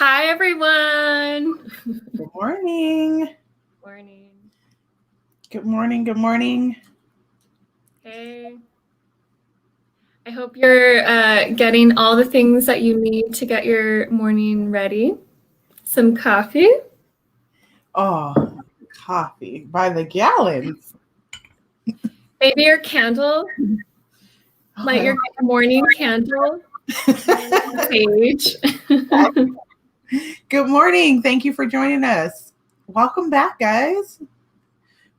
Hi, everyone. Good morning. Morning. Good morning. Good morning. Hey. I hope you're getting all the things that you need to get your morning ready. Some coffee. Oh, coffee by the gallons. Maybe your candle. Light your morning candle. Page. Good morning. Thank you for joining us. Welcome back, guys.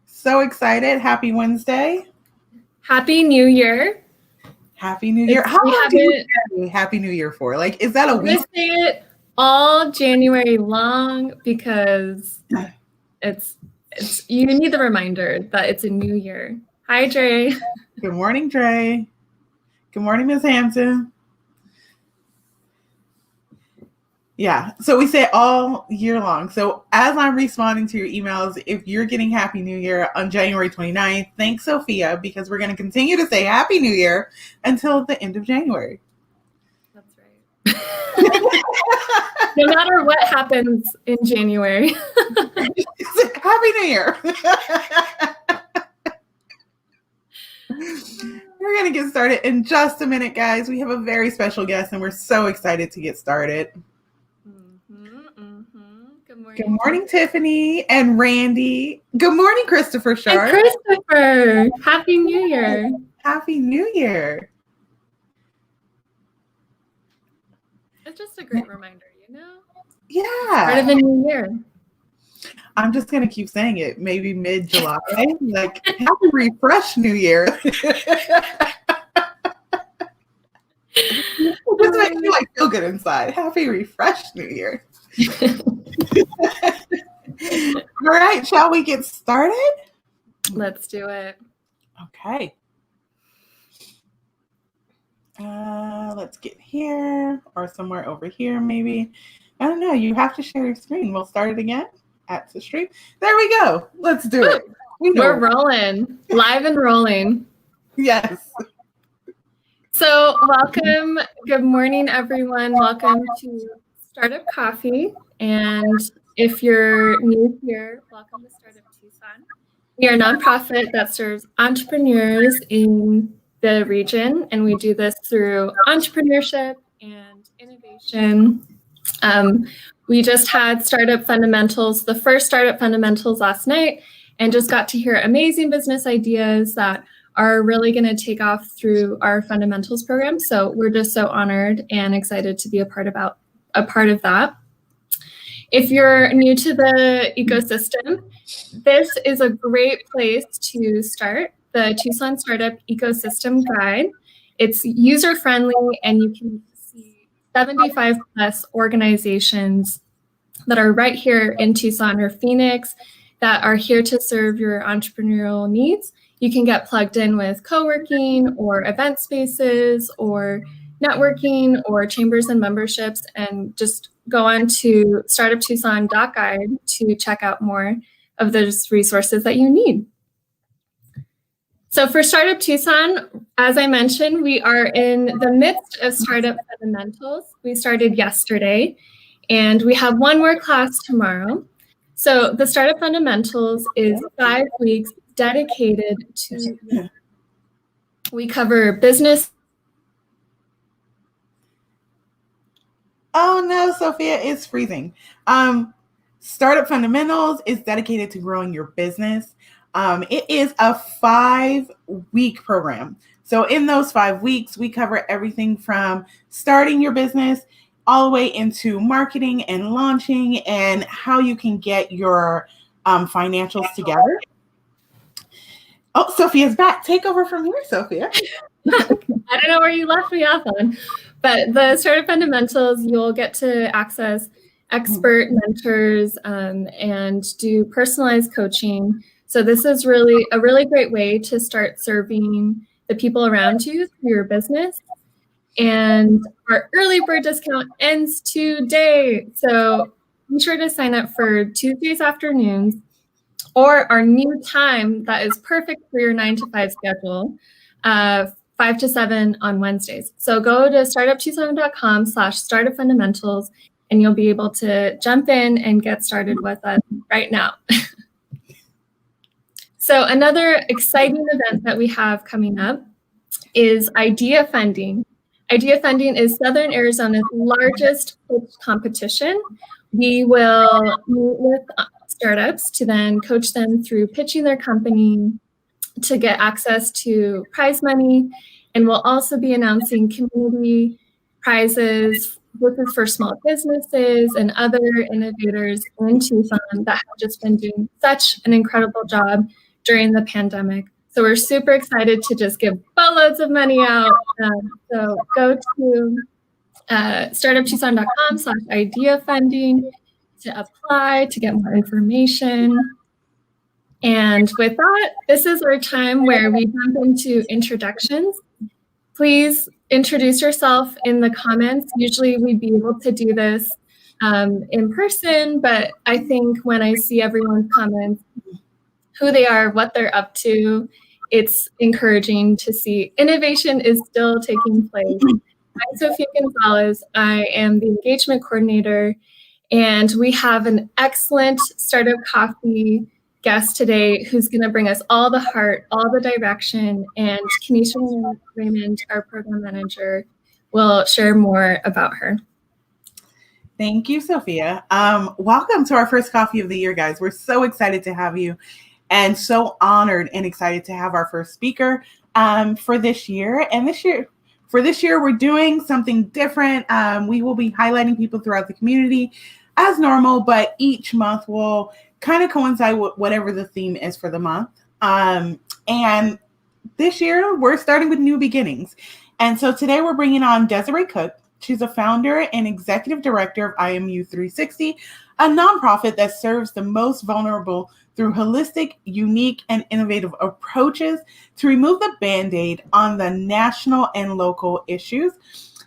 So excited. Happy Wednesday. Happy New Year. Happy New Year. How long do you say Happy New Year for? Like, is that a week? I say it all January long because it's you need the reminder that it's a new year. Hi, Dre. Good morning, Dre. Good morning, Ms. Hampton. Yeah, so we say all year long. So as I'm responding to your emails, if you're getting Happy New Year on January 29th, thanks, Sophia, because we're going to continue to say Happy New Year until the end of January. That's right. No matter what happens in January. Happy New Year. We're going to get started in just a minute, guys. We have a very special guest, and we're so excited to get started. Good morning, Tiffany and Randy. Good morning, Christopher Sharp. And Christopher, Happy New Year. Happy New Year. It's just a great reminder, you know? Yeah. Start of the new year. I'm just going to keep saying it. Maybe mid-July. Like, happy refresh New Year. It just makes me feel good inside. Happy refresh New Year. All right, shall we get started? Let's do it. Okay. Let's get here or somewhere over here, maybe. I don't know. You have to share your screen. We'll start it again at the stream. There we go. Let's do it. We're rolling. Live and rolling. Yes. So welcome. Good morning, everyone. Welcome to Startup Coffee. And if you're new here, welcome to Startup Tucson. We are a nonprofit that serves entrepreneurs in the region, and we do this through entrepreneurship and innovation. We just had Startup Fundamentals, the first Startup Fundamentals last night, and just got to hear amazing business ideas that are really going to take off through our fundamentals program. So we're just so honored and excited to be a part of that. If you're new to the ecosystem, this is a great place to start the Tucson Startup Ecosystem Guide. It's user-friendly, and you can see 75 plus organizations that are right here in Tucson or Phoenix that are here to serve your entrepreneurial needs. You can get plugged in with co-working or event spaces or networking or chambers and memberships, and just go on to startuptucson.guide to check out more of those resources that you need. So for Startup Tucson, as I mentioned, we are in the midst of Startup Fundamentals. We started yesterday, and we have one more class tomorrow. So the Startup Fundamentals is 5 weeks dedicated to, we cover business. Oh no, Sophia, it's freezing. Startup Fundamentals is dedicated to growing your business. It is a 5-week program. So in those 5 weeks, we cover everything from starting your business all the way into marketing and launching and how you can get your financials together. Oh, Sophia's back. Take over from here, Sophia. I don't know where you left me off on, but the Startup Fundamentals, you'll get to access expert mentors and do personalized coaching. So this is really a really great way to start serving the people around you through your business. And our early bird discount ends today. So be sure to sign up for Tuesdays afternoons, or our new time that is perfect for your 9-to-5 schedule, 5 to 7 on Wednesdays. So go to startuptucson.com/startupfundamentals and you'll be able to jump in and get started with us right now. So another exciting event that we have coming up is Idea Funding. Idea Funding is Southern Arizona's largest pitch competition. We will meet with startups to then coach them through pitching their company to get access to prize money. And we'll also be announcing community prizes. This is for small businesses and other innovators in Tucson that have just been doing such an incredible job during the pandemic. So we're super excited to just give boatloads of money out. So go to startuptucson.com/idea funding to apply, to get more information. And with that, this is our time where we jump into introductions. Please introduce yourself in the comments. Usually we'd be able to do this in person, but I think when I see everyone's comments, who they are, what they're up to, it's encouraging to see innovation is still taking place. I'm Sophia Gonzalez. I am the engagement coordinator, and we have an excellent Startup Coffee guest today who's going to bring us all the heart, all the direction, and Kenesha Raymond, our program manager, will share more about her. Thank you, Sophia. Welcome to our first coffee of the year, guys. We're so excited to have you and so honored and excited to have our first speaker for this year. And for this year, we're doing something different. We will be highlighting people throughout the community as normal, but each month will kind of coincide with whatever the theme is for the month. And this year, we're starting with new beginnings. And so today we're bringing on Desiree Cook. She's a founder and executive director of IMU 360, a nonprofit that serves the most vulnerable through holistic, unique, and innovative approaches to remove the Band-Aid on the national and local issues.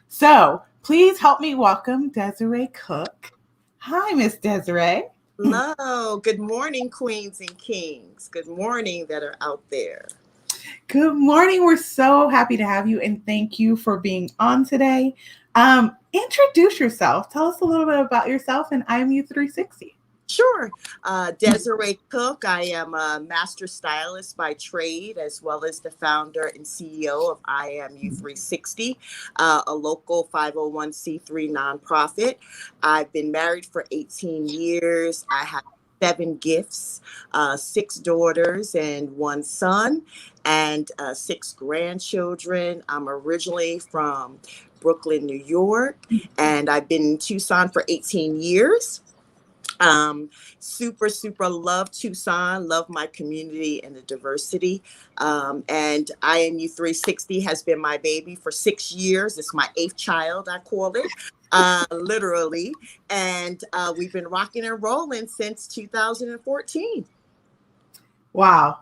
So please help me welcome Desiree Cook. Hi, Miss Desiree. Hello. Good morning, queens and kings. Good morning that are out there. Good morning. We're so happy to have you, and thank you for being on today. Introduce yourself. Tell us a little bit about yourself and IMU 360. Sure. Desiree Cook. I am a master stylist by trade, as well as the founder and CEO of IMU 360, a local 501c3 nonprofit. I've been married for 18 years. I have 7 gifts, 6 daughters and 1 son, and 6 grandchildren. I'm originally from Brooklyn, New York, and I've been in Tucson for 18 years. Super love Tucson, love my community and the diversity. And IMU 360 has been my baby for 6 years. It's my 8th child, I call it, literally. And we've been rocking and rolling since 2014. Wow.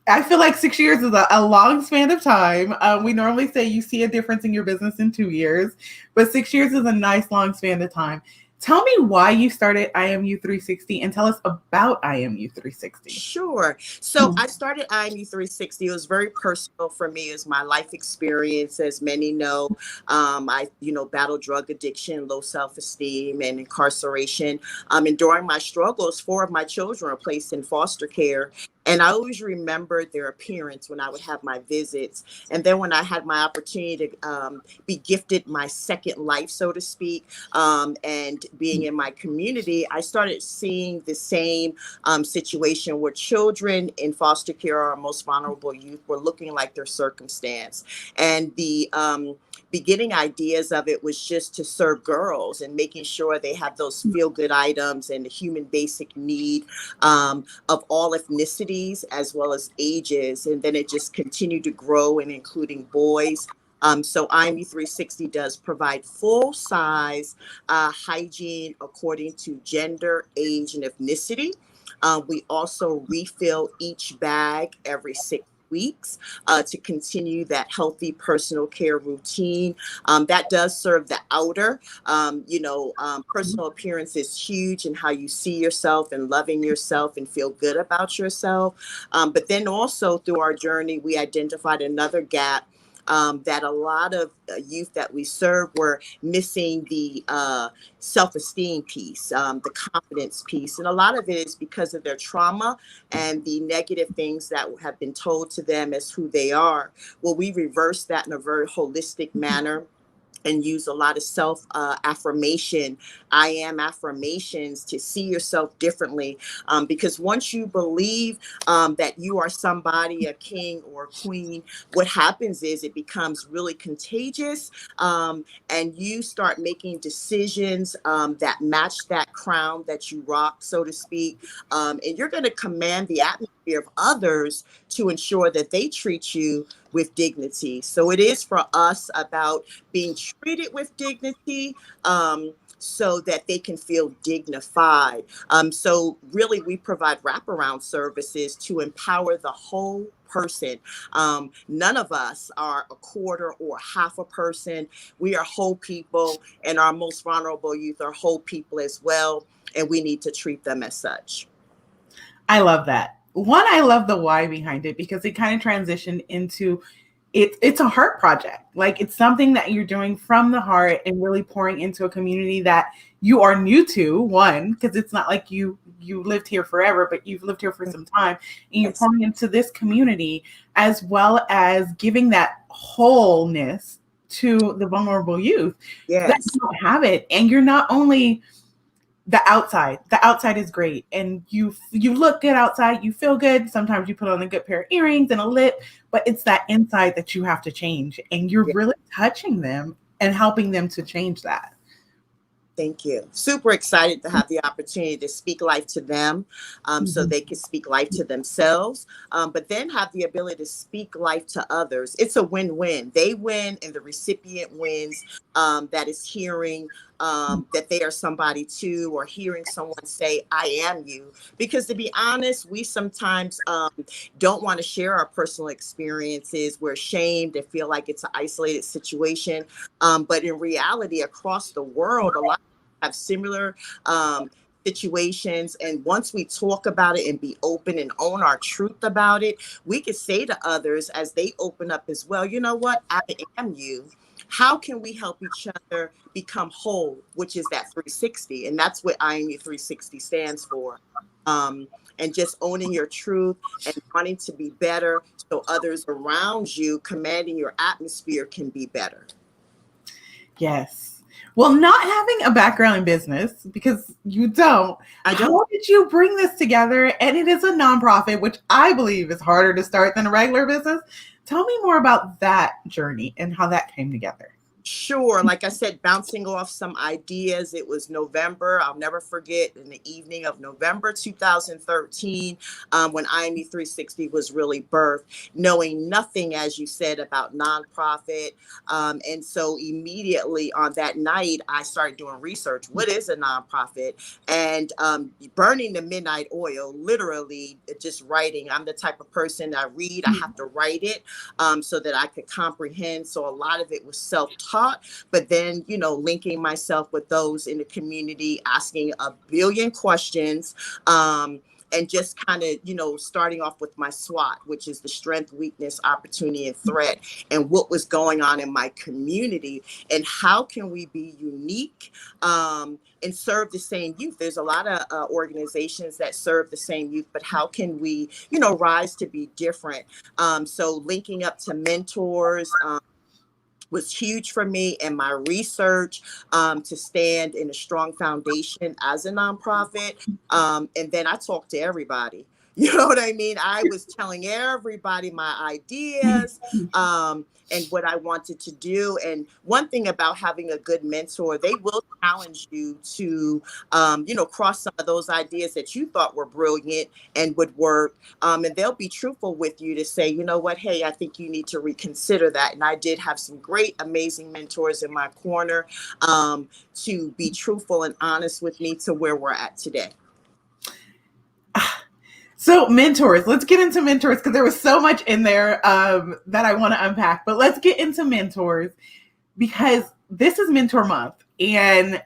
I feel like 6 years is a long span of time. We normally say you see a difference in your business in 2 years, but 6 years is a nice long span of time. Tell me why you started IMU 360 and tell us about IMU 360. Sure. So I started IMU 360. It was very personal for me. As my life experience, as many know. I battled drug addiction, low self-esteem, and incarceration. And during my struggles, 4 of my children were placed in foster care. And I always remembered their appearance when I would have my visits. And then when I had my opportunity to be gifted my second life, so to speak, and being in my community, I started seeing the same situation where children in foster care, our most vulnerable youth, were looking like their circumstance. And the beginning ideas of it was just to serve girls and making sure they have those feel-good items and the human basic need of all ethnicities as well as ages. And then it just continued to grow, and including boys. So IMU 360 does provide full-size hygiene according to gender, age, and ethnicity. We also refill each bag every 6 weeks to continue that healthy personal care routine. That does serve the outer. Personal appearance is huge in how you see yourself and loving yourself and feel good about yourself. But then also through our journey, we identified another gap that a lot of youth that we serve were missing the self-esteem piece, the confidence piece. And a lot of it is because of their trauma and the negative things that have been told to them as who they are. Well, we reverse that in a very holistic manner and use a lot of self affirmation, I am affirmations to see yourself differently. Because once you believe that you are somebody, a king or a queen, what happens is it becomes really contagious, and you start making decisions that match that crown that you rock, so to speak. And you're going to command the atmosphere of others to ensure that they treat you with dignity. So it is for us about being treated with dignity, so that they can feel dignified. So really, we provide wraparound services to empower the whole person. None of us are a quarter or half a person. We are whole people, and our most vulnerable youth are whole people as well, and we need to treat them as such. I love that. One, I love the why behind it, because it kind of transitioned into it's a heart project. Like, it's something that you're doing from the heart and really pouring into a community that you are new to, one, because it's not like you lived here forever, but you've lived here for some time, and you're pouring into this community, as well as giving that wholeness to the vulnerable youth that don't have it. And you're not only the outside is great, and you look good outside, you feel good, sometimes you put on a good pair of earrings and a lip, but it's that inside that you have to change, and you're really touching them and helping them to change that. Thank you. Super excited to have the opportunity to speak life to them, so they can speak life to themselves, but then have the ability to speak life to others. It's a win-win. They win and the recipient wins, that is hearing that they are somebody too, or hearing someone say, I am you. Because to be honest, we sometimes don't want to share our personal experiences. We're ashamed and feel like it's an isolated situation. But in reality, across the world, a lot of people have similar situations. And once we talk about it and be open and own our truth about it, we can say to others as they open up as well, you know what, I am you. How can we help each other become whole, which is that 360? And that's what IMU 360 stands for. And just owning your truth and wanting to be better, so others around you, commanding your atmosphere, can be better. Yes. Well, not having a background in business, because you don't. How did you bring this together? And it is a nonprofit, which I believe is harder to start than a regular business. Tell me more about that journey and how that came together. Sure. Like I said, bouncing off some ideas. It was November. I'll never forget, in the evening of November 2013, when IMU 360 was really birthed, knowing nothing, as you said, about nonprofit. And so immediately on that night, I started doing research. What is a nonprofit? And burning the midnight oil, literally just writing. I'm the type of person I read. I have to write it so that I could comprehend. So a lot of it was self-taught. But then, linking myself with those in the community, asking a billion questions, and just kind of, starting off with my SWOT, which is the strength, weakness, opportunity, and threat, and what was going on in my community, and how can we be unique and serve the same youth. There's a lot of organizations that serve the same youth, but how can we, rise to be different? So linking up to mentors, was huge for me, and my research to stand in a strong foundation as a nonprofit. And then I talked to everybody. You know what I mean? I was telling everybody my ideas and what I wanted to do. And one thing about having a good mentor, they will challenge you to, cross some of those ideas that you thought were brilliant and would work. And they'll be truthful with you to say, you know what, hey, I think you need to reconsider that. And I did have some great, amazing mentors in my corner to be truthful and honest with me to where we're at today. So mentors, let's get into mentors, because there was so much in there that I want to unpack. But let's get into mentors, because this is Mentor Month, and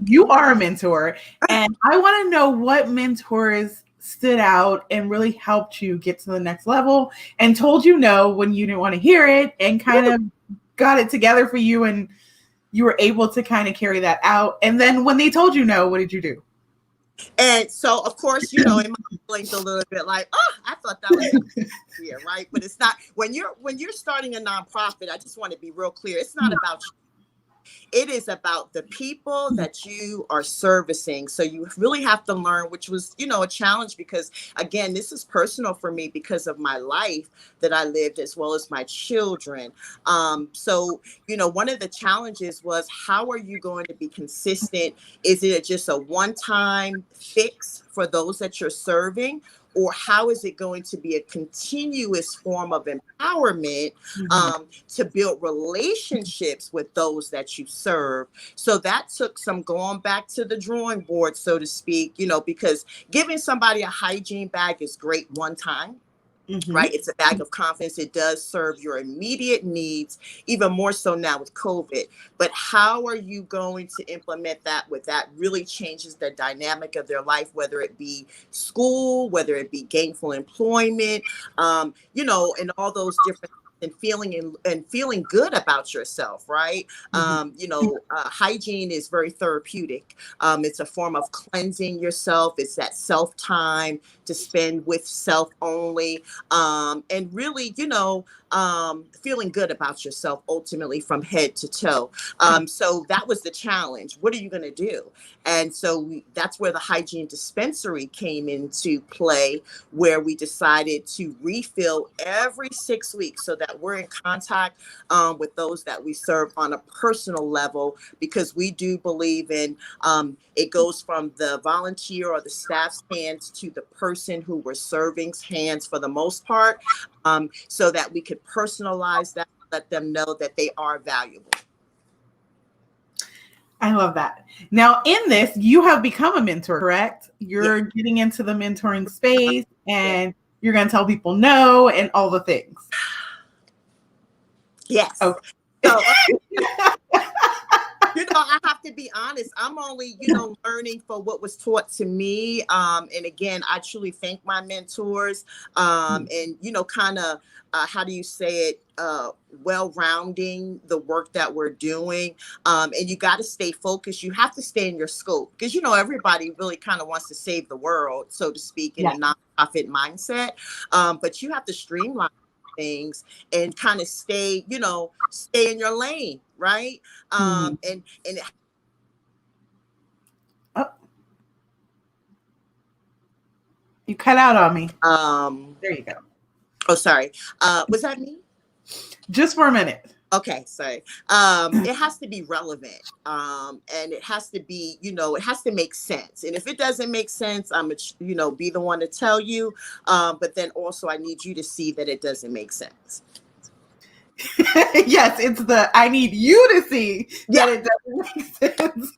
you are a mentor. And I want to know what mentors stood out and really helped you get to the next level and told you no when you didn't want to hear it and kind of got it together for you and you were able to kind of carry that out? And then when they told you no, what did you do? And so, of course, in my feelings a little bit like, oh, I thought that was clear, right? But it's not. When you're starting a nonprofit, I just want to be real clear. It's not about you. It is about the people that you are servicing. So you really have to learn, which was, a challenge because, again, this is personal for me because of my life that I lived as well as my children. So, one of the challenges was, how are you going to be consistent? Is it just a one-time fix for those that you're serving? Or how is it going to be a continuous form of empowerment to build relationships with those that you serve? So that took some going back to the drawing board, so to speak, because giving somebody a hygiene bag is great one time. Right? It's a bag of confidence. It does serve your immediate needs, even more so now with COVID. But how are you going to implement that with that really changes the dynamic of their life, whether it be school, whether it be gainful employment, and all those different and feeling good about yourself, right? Hygiene is very therapeutic. It's a form of cleansing yourself. It's that self time to spend with self only, and really, feeling good about yourself ultimately from head to toe. So that was the challenge. What are you going to do? And so that's where the hygiene dispensary came into play, where we decided to refill every 6 weeks so that we're in contact with those that we serve on a personal level, because we do believe in it goes from the volunteer or the staff's hands to the person who we're serving's hands for the most part, so that we could personalize that, let them know that they are valuable. I love that. Now, in this, you have become a mentor, correct? You're getting into the mentoring space and you're going to tell people no and all the things. Yes. Okay. So, I have to be honest. I'm only, learning for what was taught to me. And again, I truly thank my mentors. And, kind of, how do you say it? Well-rounding the work that we're doing. And you got to stay focused. You have to stay in your scope because, everybody really kind of wants to save the world, so to speak, in a nonprofit mindset. But you have to streamline things and kind of stay in your lane, right? And you cut out on me. There you go. Oh, sorry. Was that me? Just for a minute. Okay, sorry. It has to be relevant. And it has to be, it has to make sense. And if it doesn't make sense, I'm be the one to tell you. But then also I need you to see that it doesn't make sense. Yes, it's I need you to see that it doesn't make sense.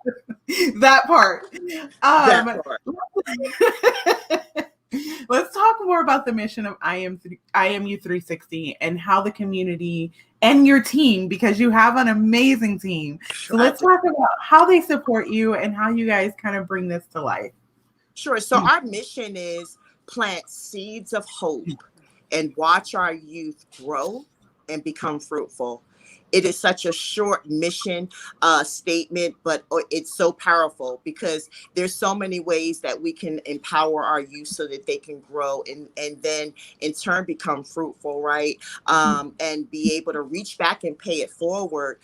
That part. Let's talk more about the mission of IMU 360 and how the community and your team, because you have an amazing team. So let's talk about how they support you and how you guys kind of bring this to life. Sure. So our mission is plant seeds of hope and watch our youth grow and become fruitful. It is such a short mission statement, but it's so powerful because there's so many ways that we can empower our youth so that they can grow and then in turn become fruitful, right? And be able to reach back and pay it forward.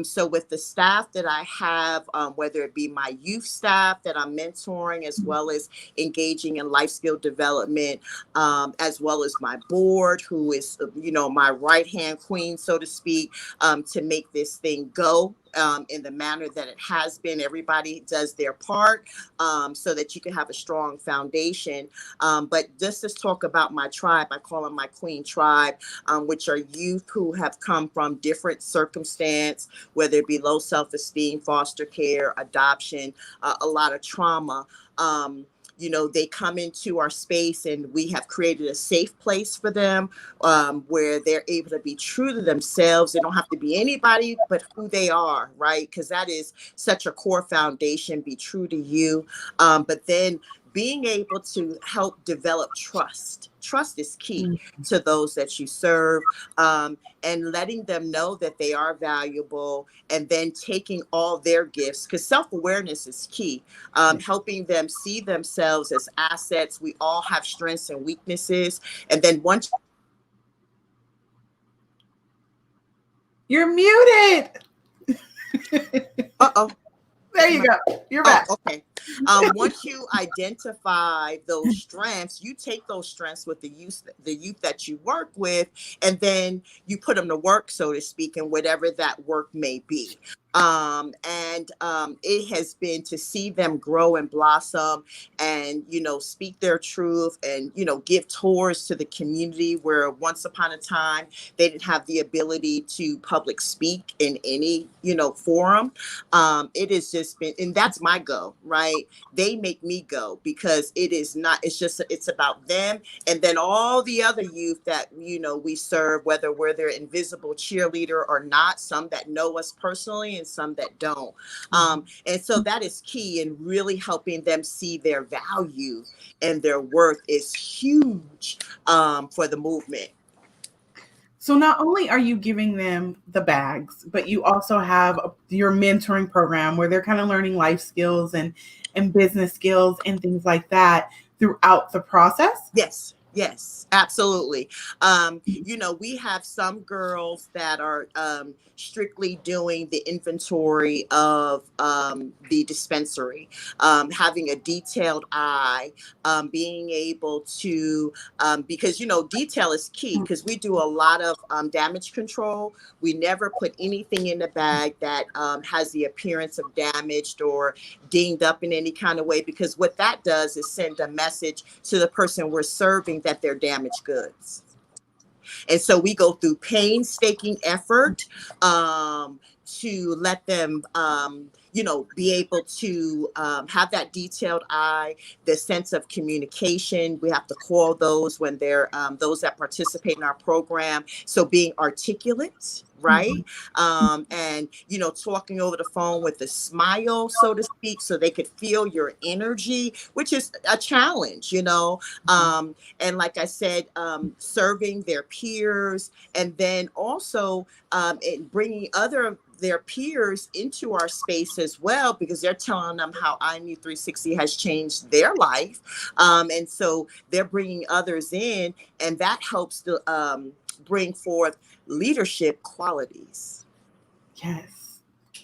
So with the staff that I have, whether it be my youth staff that I'm mentoring, as well as engaging in life skill development, as well as my board, who is, my right-hand queen, so to speak, to make this thing go in the manner that it has been. Everybody does their part so that you can have a strong foundation. But just to talk about my tribe, I call them my Queen Tribe, which are youth who have come from different circumstance, whether it be low self-esteem, foster care, adoption, a lot of trauma. They come into our space and we have created a safe place for them where they're able to be true to themselves. They don't have to be anybody but who they are, right? Because that is such a core foundation, be true to you. But then being able to help develop trust. Trust is key to those that you serve, and letting them know that they are valuable, and then taking all their gifts, because self-awareness is key, helping them see themselves as assets. We all have strengths and weaknesses. And then once you're muted. There you go. You're back. Okay. Once you identify those strengths, you take those strengths with the youth that you work with, and then you put them to work, so to speak, in whatever that work may be. It has been to see them grow and blossom, and, speak their truth, and, give tours to the community where once upon a time they didn't have the ability to public speak in any, forum. It has just been, and that's my go, right? They make me go, because it's about them. And then all the other youth that, we serve, whether we're their invisible cheerleader or not, some that know us personally and some that don't. And so that is key in really helping them see their value and their worth is huge for the movement. So not only are you giving them the bags, but you also have your mentoring program where they're kind of learning life skills and business skills and things like that throughout the process. Yes, absolutely. We have some girls that are strictly doing the inventory of the dispensary, having a detailed eye, being able to, because, detail is key, because we do a lot of damage control. We never put anything in the bag that has the appearance of damaged or dinged up in any kind of way, because what that does is send a message to the person we're serving that they're damaged goods. And so we go through painstaking effort to let them, be able to have that detailed eye, the sense of communication. We have to call those when they're those that participate in our program. So being articulate, right? And, talking over the phone with a smile, so to speak, so they could feel your energy, which is a challenge, and like I said, serving their peers, and then also bringing their peers into our space as well, because they're telling them how IMU 360 has changed their life. And so they're bringing others in, and that helps to bring forth leadership qualities.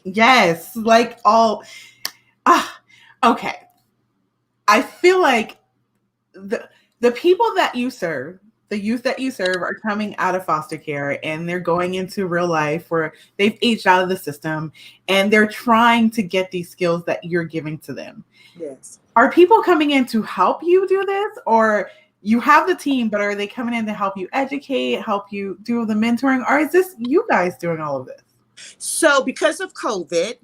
Yes. Like all, okay. I feel like the people that you serve, the youth that you serve, are coming out of foster care and they're going into real life where they've aged out of the system and they're trying to get these skills that you're giving to them. Yes. Are people coming in to help you do this, or you have the team, but are they coming in to help you educate, help you do the mentoring, or is this you guys doing all of this? So because of COVID,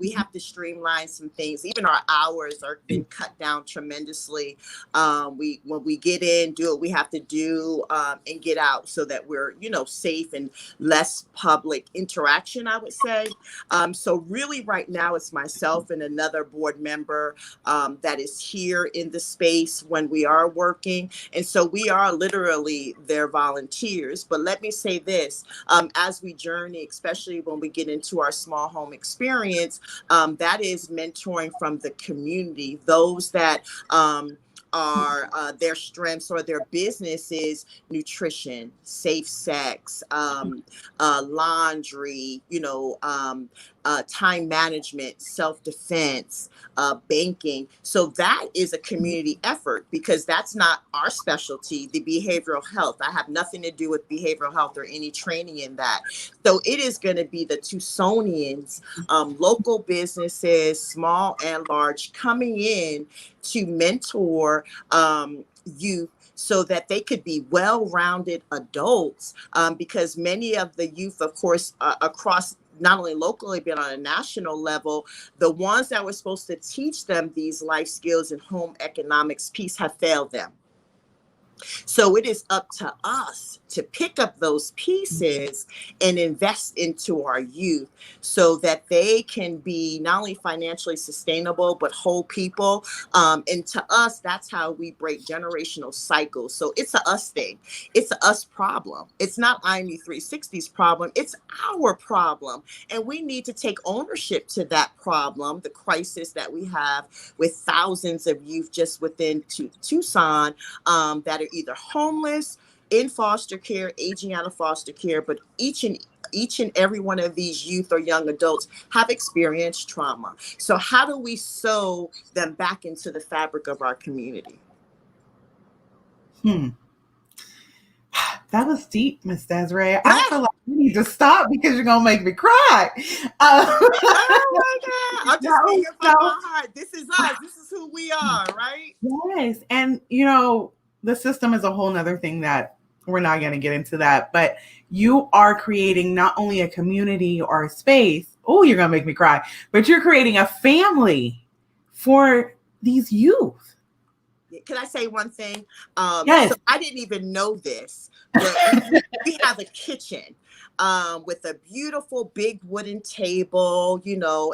we have to streamline some things. Even our hours are been cut down tremendously. When we get in, do what we have to do, and get out, so that we're, safe and less public interaction, I would say. So really right now it's myself and another board member that is here in the space when we are working. And so we are literally their volunteers. But let me say this, as we journey, especially when we get into our small home experience, that is mentoring from the community, those that are their strengths or their businesses, nutrition, safe sex, laundry, time management, self-defense, banking. So that is a community effort, because that's not our specialty, the behavioral health. I have nothing to do with behavioral health or any training in that. So it is going to be the Tucsonians, local businesses, small and large, coming in to mentor youth so that they could be well-rounded adults, because many of the youth, of course, across not only locally, but on a national level, the ones that were supposed to teach them these life skills and home economics piece have failed them. So it is up to us to pick up those pieces and invest into our youth so that they can be not only financially sustainable, but whole people. And to us, that's how we break generational cycles. So it's a us thing. It's a us problem. It's not IMU 360's problem. It's our problem. And we need to take ownership to that problem, the crisis that we have with thousands of youth just within Tucson that are either homeless, in foster care, aging out of foster care, but each and every one of these youth or young adults have experienced trauma. So how do we sew them back into the fabric of our community? That was deep, Miss Desiree. I feel like we need to stop because you're gonna make me cry. Oh my God! I'm just speaking from my heart. This is us. This is who we are, right? Yes, and the system is a whole nother thing that we're not going to get into that. But you are creating not only a community or a space. Oh, you're going to make me cry. But you're creating a family for these youth. Can I say one thing? Yes. So I didn't even know this, but we have a kitchen with a beautiful big wooden table,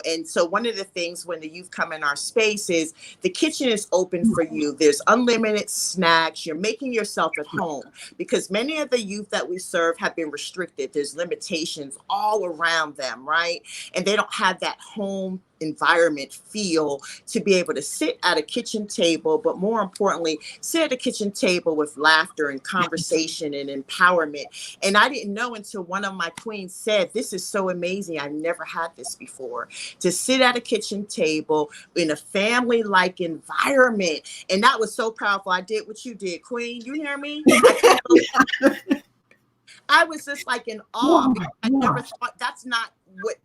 and so one of the things when the youth come in our space is the kitchen is open for you. There's unlimited snacks. You're making yourself at home because many of the youth that we serve have been restricted. There's limitations all around them, right? And they don't have that home environment feel to be able to sit at a kitchen table, but more importantly, sit at a kitchen table with laughter and conversation and empowerment. And I didn't know until one of my queens said, "This is so amazing. I've never had this before." To sit at a kitchen table in a family-like environment. And that was so powerful. I did what you did, Queen. You hear me? I was just like in awe. Because I never thought that's not what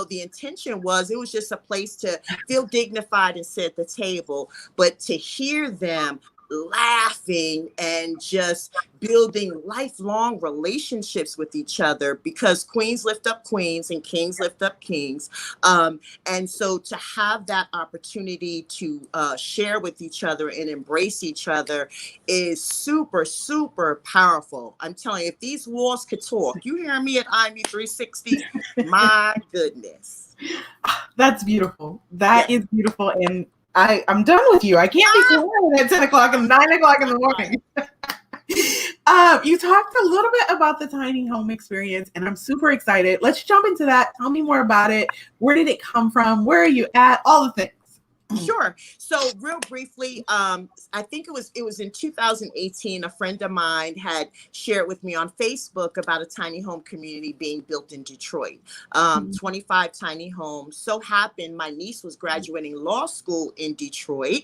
the intention was. It was just a place to feel dignified and sit at the table, but to hear them laughing and just building lifelong relationships with each other, because queens lift up queens and kings lift up kings. And so to have that opportunity to share with each other and embrace each other is super, super powerful. I'm telling you, if these walls could talk, you hear me at IMU 360, my goodness. That's beautiful. That is beautiful. And I'm done with you. I can't be quiet at 10 o'clock and 9 o'clock in the morning. You talked a little bit about the tiny home experience, and I'm super excited. Let's jump into that. Tell me more about it. Where did it come from? Where are you at? All the things. Sure. So real briefly, I think it was in 2018, a friend of mine had shared with me on Facebook about a tiny home community being built in Detroit, 25 tiny homes. So happened my niece was graduating law school in Detroit.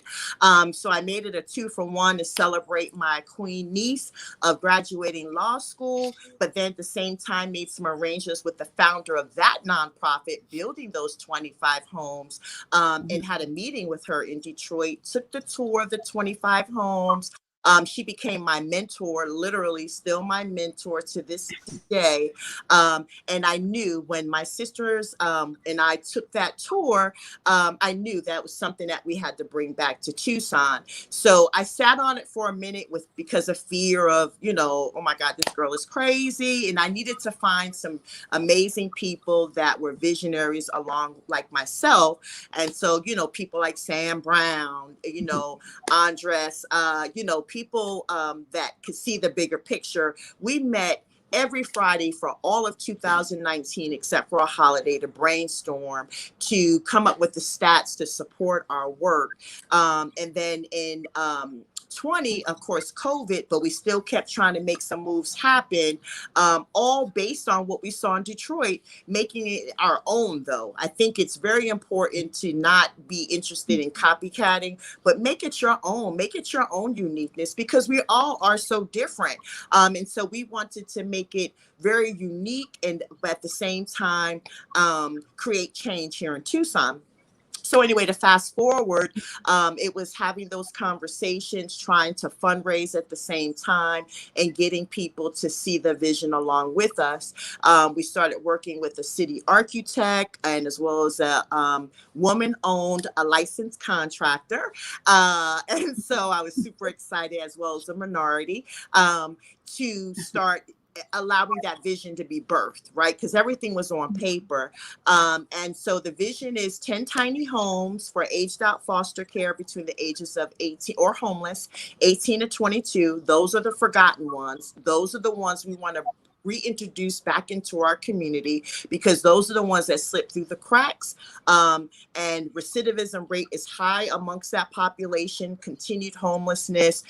So I made it a 2-for-1 to celebrate my queen niece of graduating law school, but then at the same time made some arrangements with the founder of that nonprofit building those 25 homes, and had a meeting with her in Detroit, took the tour of the 25 homes. She became my mentor, literally still my mentor to this day. And I knew when my sisters and I took that tour, I knew that was something that we had to bring back to Tucson. So I sat on it for a minute because of fear of, oh my God, this girl is crazy. And I needed to find some amazing people that were visionaries along like myself. And so, people like Sam Brown, Andres, people that could see the bigger picture. We met every Friday for all of 2019, except for a holiday, to brainstorm, to come up with the stats to support our work. And then in 20, of course, COVID, but we still kept trying to make some moves happen, all based on what we saw in Detroit, making it our own, though. I think it's very important to not be interested in copycatting, but make it your own. Make it your own uniqueness, because we all are so different. And so we wanted to make it very unique and at the same time create change here in Tucson. So anyway, to fast forward, it was having those conversations, trying to fundraise at the same time and getting people to see the vision along with us. We started working with a city architect and as well as a woman-owned, a licensed contractor. And so I was super excited, as well as a minority, to start allowing that vision to be birthed, right? Because everything was on paper. And so the vision is 10 tiny homes for aged out foster care between the ages of 18 or homeless, 18 to 22. Those are the forgotten ones. Those are the ones we want to reintroduce back into our community, because those are the ones that slip through the cracks. And recidivism rate is high amongst that population, continued homelessness,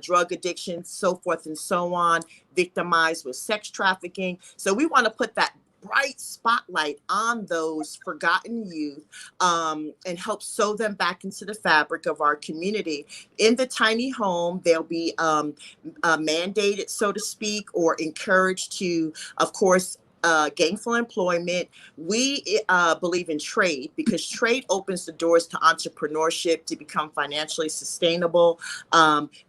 drug addiction, so forth and so on, victimized with sex trafficking. So we want to put that bright spotlight on those forgotten youth, and help sew them back into the fabric of our community. In the tiny home, they'll be mandated, so to speak, or encouraged to, of course, gainful employment. We believe in trade, because trade opens the doors to entrepreneurship, to become financially sustainable.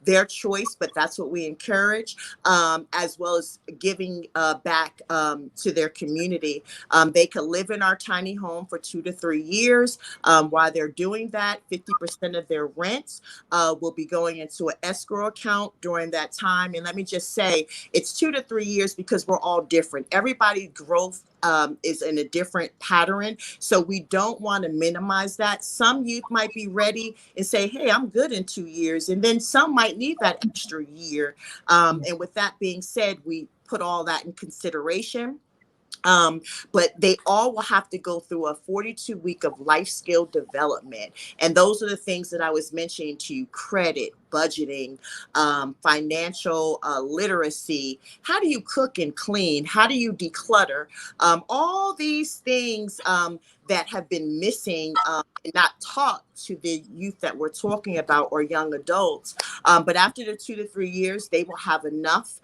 Their choice, but that's what we encourage, as well as giving back to their community. They could live in our tiny home for 2 to 3 years. While they're doing that, 50% of their rents will be going into an escrow account during that time. And let me just say, it's 2 to 3 years because we're all different. Everybody's growth is in a different pattern. So we don't want to minimize that. Some youth might be ready and say, hey, I'm good in 2 years. And then some might need that extra year. And with that being said, we put all that in consideration. But they all will have to go through a 42-week of life skill development. And those are the things that I was mentioning to you: credit, budgeting, financial literacy. How do you cook and clean? How do you declutter? All these things that have been missing and not taught to the youth that we're talking about, or young adults. But after the 2 to 3 years, they will have enough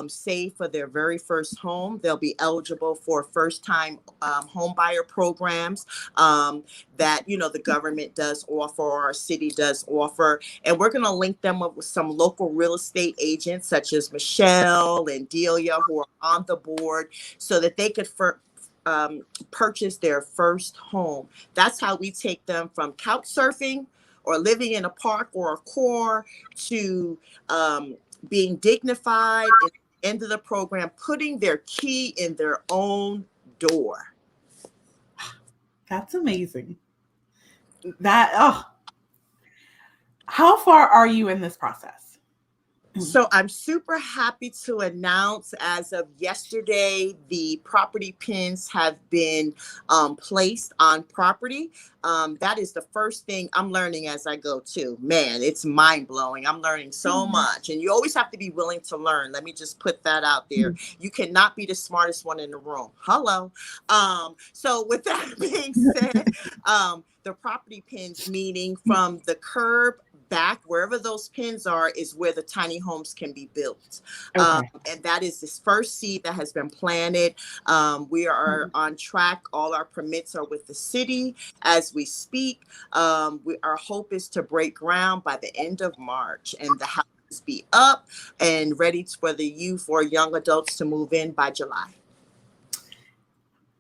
saved for their very first home. They'll be eligible for first-time home buyer programs that, you know, the government does offer, or our city does offer. And we're going to link them up with some local real estate agents, such as Michelle and Delia, who are on the board, so that they could purchase their first home. That's how we take them from couch surfing or living in a park or a core to being dignified at the end of the program, putting their key in their own door. That's amazing. How far are you in this process? So I'm super happy to announce, as of yesterday, the property pins have been placed on property. That is the first thing I'm learning as I go too. Man, it's mind blowing. I'm learning so much, and you always have to be willing to learn. Let me just put that out there. You cannot be the smartest one in the room. Hello. So with that being said, the property pins, meaning from the curb back, wherever those pins are, is where the tiny homes can be built. Okay. And that is this first seed that has been planted. We are on track. All our permits are with the city as we speak. Our hope is to break ground by the end of March, and the houses be up and ready for the youth or young adults to move in by July.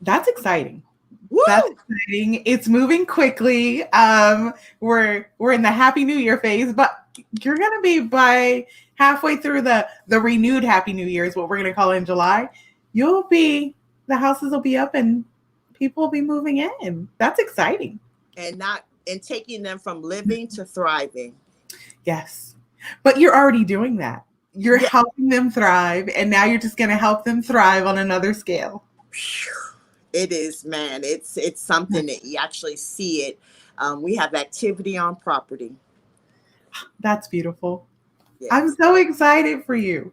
That's exciting. Woo! That's exciting. It's moving quickly. We're in the Happy New Year phase, but you're gonna be by halfway through the renewed Happy New Year is what we're gonna call it in July. The houses will be up and people will be moving in. That's exciting. And taking them from living to thriving. Yes. But you're already doing that. You're helping them thrive, and now you're just gonna help them thrive on another scale. It is, man. It's something that you actually see it. We have activity on property. That's beautiful. Yes. I'm so excited for you.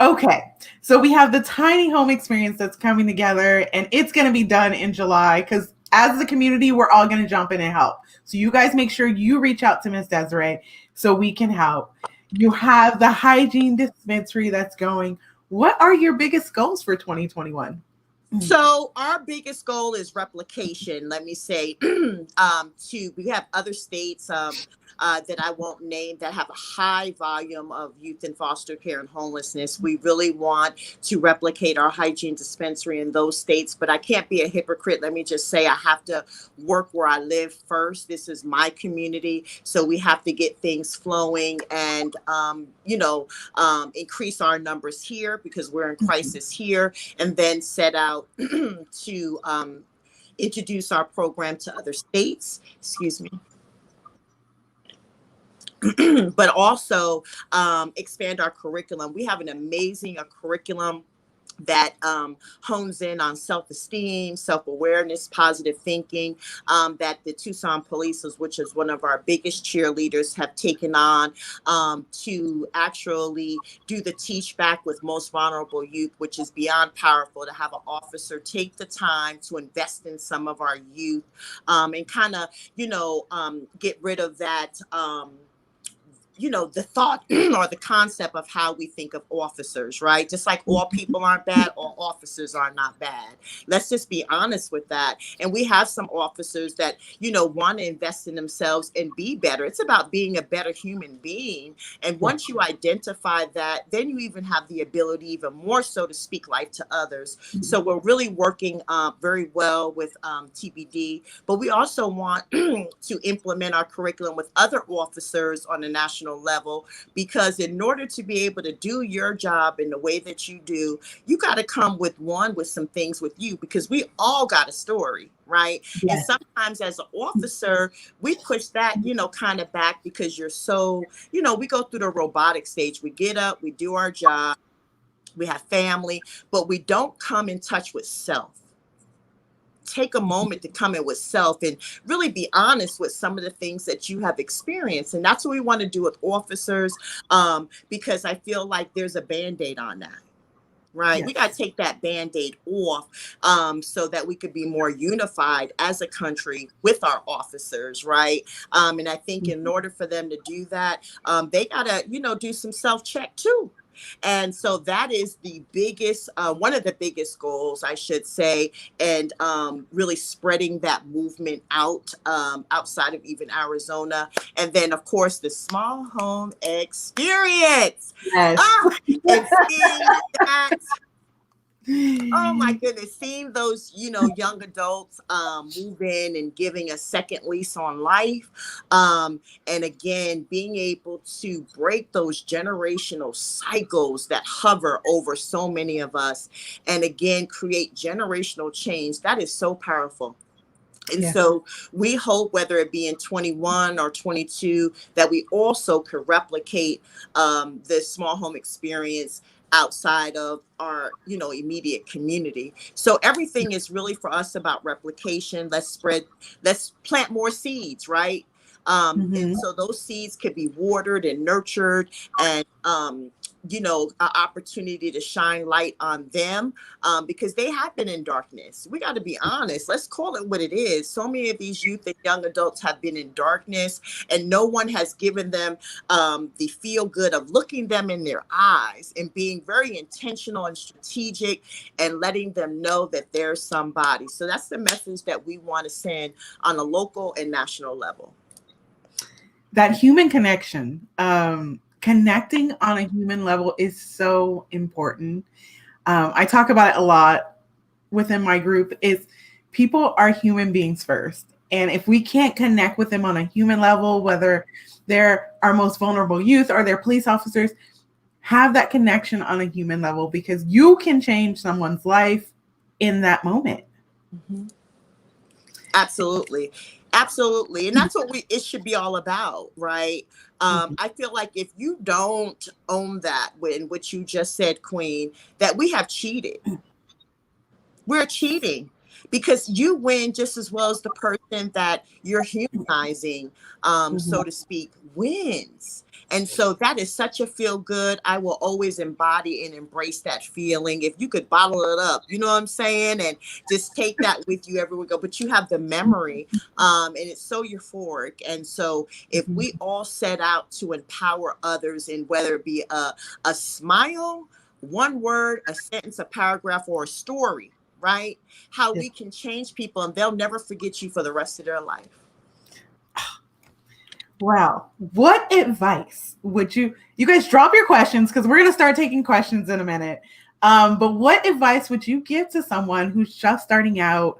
Okay, so we have the tiny home experience that's coming together, and it's going to be done in July, because as the community, we're all going to jump in and help. So you guys make sure you reach out to Miss Desiree so we can help. You have the hygiene dispensary that's going. What are your biggest goals for 2021? So our biggest goal is replication. Let me say, we have other states that I won't name that have a high volume of youth in foster care and homelessness. We really want to replicate our hygiene dispensary in those states, but I can't be a hypocrite. Let me just say I have to work where I live first. This is my community, so we have to get things flowing and, increase our numbers here because we're in crisis here, and then set out to introduce our program to other states. Excuse me. But also expand our curriculum. We have an amazing curriculum that hones in on self-esteem, self-awareness, positive thinking, that the Tucson Police, which is one of our biggest cheerleaders, have taken on to actually do the Teach Back with Most Vulnerable Youth, which is beyond powerful to have an officer take the time to invest in some of our youth and kind of, get rid of that the thought or the concept of how we think of officers, right? Just like all people aren't bad, all officers are not bad. Let's just be honest with that. And we have some officers that, want to invest in themselves and be better. It's about being a better human being. And once you identify that, then you even have the ability, even more so, to speak life to others. So we're really working very well with TBD, but we also want to implement our curriculum with other officers on a national level, because in order to be able to do your job in the way that you do, you got to come with some things with you, because we all got a story, right? Yes. And sometimes as an officer, we push that, kind of back because you're so, we go through the robotic stage. We get up, we do our job, we have family, but we don't come in touch with self. Take a moment to come in with self and really be honest with some of the things that you have experienced. And that's what we want to do with officers, because I feel like there's a Band-Aid on that, right? Yes. We got to take that Band-Aid off so that we could be more unified as a country with our officers, right? And I think in order for them to do that, they got to, do some self-check too. And so that is the biggest, one of the biggest goals, I should say, and really spreading that movement out outside of even Arizona. And then, of course, the small home experience. Yes. And seeing that. Oh my goodness, seeing those, young adults move in and giving a second lease on life. And again, being able to break those generational cycles that hover over so many of us. And again, create generational change. That is so powerful. And so we hope, whether it be in 21 or 22, that we also could replicate this small home experience outside of our, immediate community. So everything is really for us about replication. Let's plant more seeds, right? And so those seeds could be watered and nurtured, and an opportunity to shine light on them, because they have been in darkness. We got to be honest. Let's call it what it is. So many of these youth and young adults have been in darkness, and no one has given them the feel good of looking them in their eyes and being very intentional and strategic and letting them know that there's somebody. So that's the message that we want to send on a local and national level. That human connection, connecting on a human level is so important. I talk about it a lot within my group. Is people are human beings first. And if we can't connect with them on a human level, whether they're our most vulnerable youth or they're police officers, have that connection on a human level, because you can change someone's life in that moment. Mm-hmm. Absolutely. Absolutely. And that's what it should be all about, right? I feel like if you don't own that, in what you just said, Queen, that we have cheated. We're cheating, because you win just as well as the person that you're humanizing, so to speak, wins. And so that is such a feel good. I will always embody and embrace that feeling. If you could bottle it up, you know what I'm saying? And just take that with you everywhere you go. But you have the memory, and it's so euphoric. And so if we all set out to empower others, in whether it be a smile, one word, a sentence, a paragraph, or a story, right? How Yeah. we can change people and they'll never forget you for the rest of their life. Wow. What advice would you guys drop your questions, because we're going to start taking questions in a minute. But what advice would you give to someone who's just starting out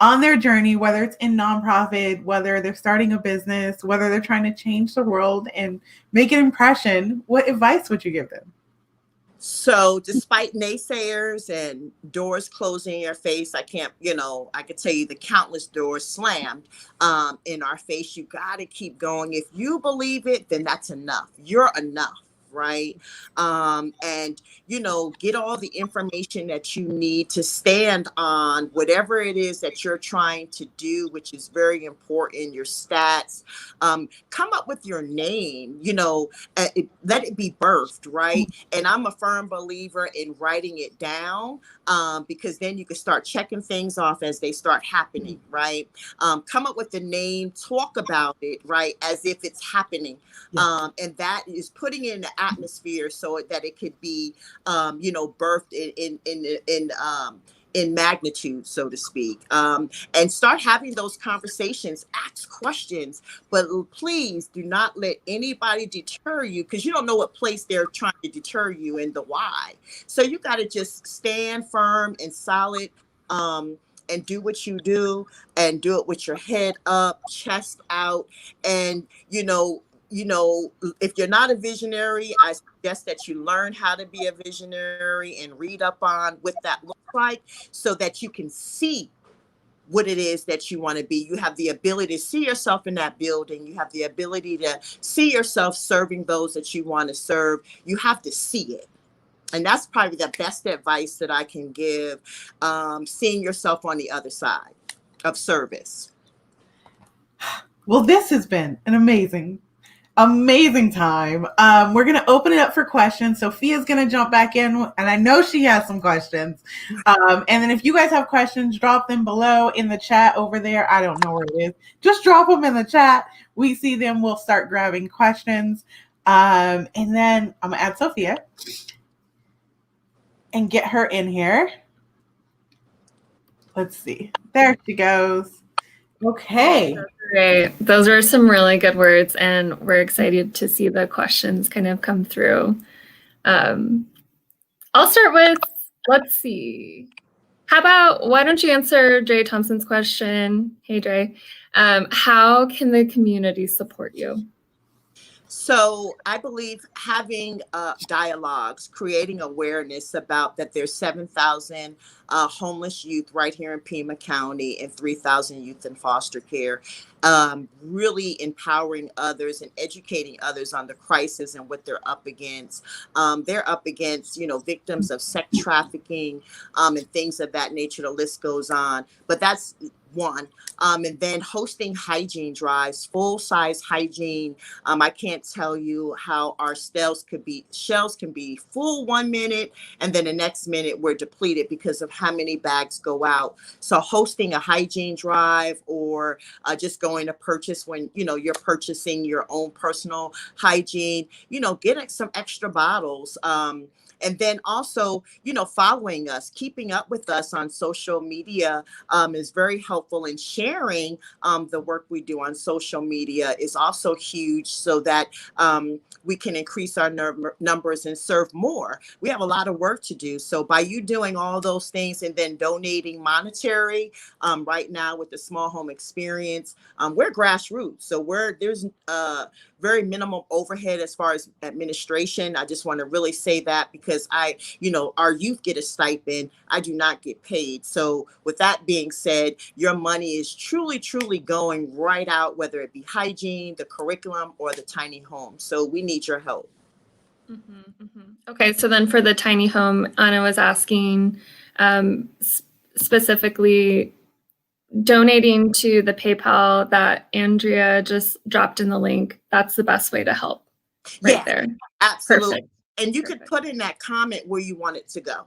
on their journey, whether it's in nonprofit, whether they're starting a business, whether they're trying to change the world and make an impression? What advice would you give them? So despite naysayers and doors closing in your face, I can't, I could tell you the countless doors slammed in our face. You got to keep going. If you believe it, then that's enough. You're enough. Right. And, get all the information that you need to stand on whatever it is that you're trying to do, which is very important. Your stats, come up with your name, let it be birthed. Right. And I'm a firm believer in writing it down because then you can start checking things off as they start happening. Right. Come up with the name, talk about it, right, as if it's happening. Yeah. And that is putting it in the atmosphere so that it could be, birthed in magnitude, so to speak, and start having those conversations, ask questions, but please do not let anybody deter you, because you don't know what place they're trying to deter you and the why. So you got to just stand firm and solid, and do what you do, and do it with your head up, chest out. And, if you're not a visionary, I suggest that you learn how to be a visionary and read up on what that looks like so that you can see what it is that you want to be. You have the ability to see yourself in that building. You have the ability to see yourself serving those that you want to serve. You have to see it. And that's probably the best advice that I can give, seeing yourself on the other side of service. Well, this has been an amazing time. We're going to open it up for questions. Sophia's going to jump back in, and I know she has some questions. And then if you guys have questions, drop them below in the chat over there. I don't know where it is. Just drop them in the chat. We see them. We'll start grabbing questions. And then I'm going to add Sophia and get her in here. Let's see. There she goes. Okay. Great. Those are some really good words, and we're excited to see the questions kind of come through. I'll start with, let's see. Why don't you answer Dre Thompson's question? Hey, Dre. How can the community support you? So I believe having dialogues, creating awareness about that there's 7,000 homeless youth right here in Pima County and 3,000 youth in foster care, really empowering others and educating others on the crisis and what they're up against. They're up against, victims of sex trafficking and things of that nature. The list goes on, but that's one. And then hosting hygiene drives, full size hygiene. I can't tell you how our shelves can be full 1 minute, and then the next minute we're depleted because of how many bags go out. So hosting a hygiene drive, or just going to purchase when, you're purchasing your own personal hygiene, getting some extra bottles. And then also, following us, keeping up with us on social media is very helpful. And sharing the work we do on social media is also huge, so that we can increase our numbers and serve more. We have a lot of work to do. So by you doing all those things and then donating monetary, right now with the Small Home Experience, we're grassroots. So there's very minimal overhead as far as administration. I just want to really say that, because our youth get a stipend. I do not get paid. So with that being said, your money is truly, truly going right out, whether it be hygiene, the curriculum, or the tiny home. So we need your help. Okay, so then for the tiny home, Anna was asking specifically donating to the PayPal that Andrea just dropped in the link. That's the best way to help there. Absolutely. Perfect. And you could put in that comment where you want it to go.